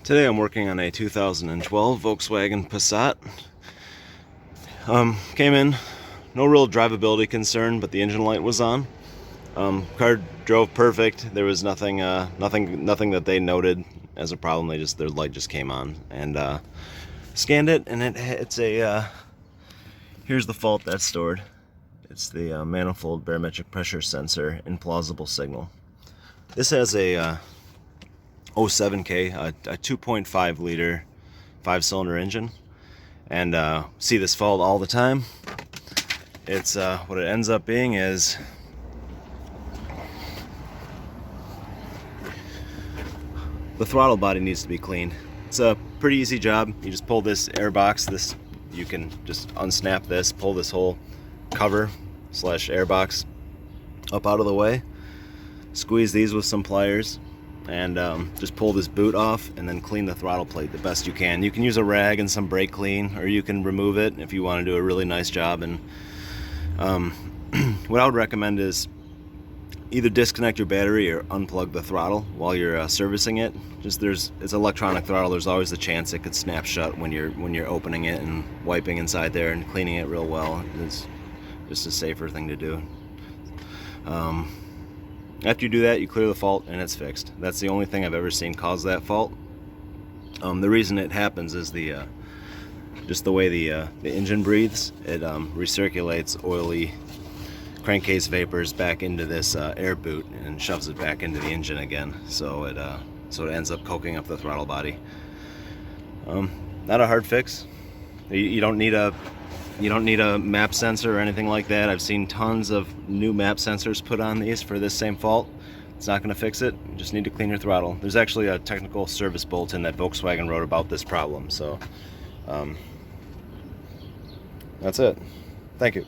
Today I'm working on a 2012 Volkswagen Passat. Came in, no real drivability concern, but the engine light was on. Car drove perfect. There was nothing that they noted as a problem. Their light just came on, and scanned it, and it's a here's the fault that's stored. It's the manifold barometric pressure sensor implausible signal. This has a 07K, a 2.5 liter 5-cylinder engine, and see this fault all the time. It's what it ends up being is the throttle body needs to be cleaned. It's a pretty easy job. You just pull this air box, you can just unsnap this, pull this whole cover / air box up out of the way, squeeze these with some pliers, and just pull this boot off, and then clean the throttle plate the best you can. You can use a rag and some brake clean, or you can remove it if you want to do a really nice job. And what I would recommend is either disconnect your battery or unplug the throttle while you're servicing it. It's electronic throttle. There's always the chance it could snap shut when you're opening it and wiping inside there and cleaning it real well. It's just a safer thing to do. After you do that, you clear the fault and it's fixed. That's the only thing I've ever seen cause that fault. The reason it happens is just the way the engine breathes. It recirculates oily crankcase vapors back into this air boot and shoves it back into the engine again. So it ends up coking up the throttle body. Not a hard fix. You don't need a map sensor or anything like that. I've seen tons of new map sensors put on these for this same fault. It's not going to fix it. You just need to clean your throttle. There's actually a technical service bulletin that Volkswagen wrote about this problem. So that's it. Thank you.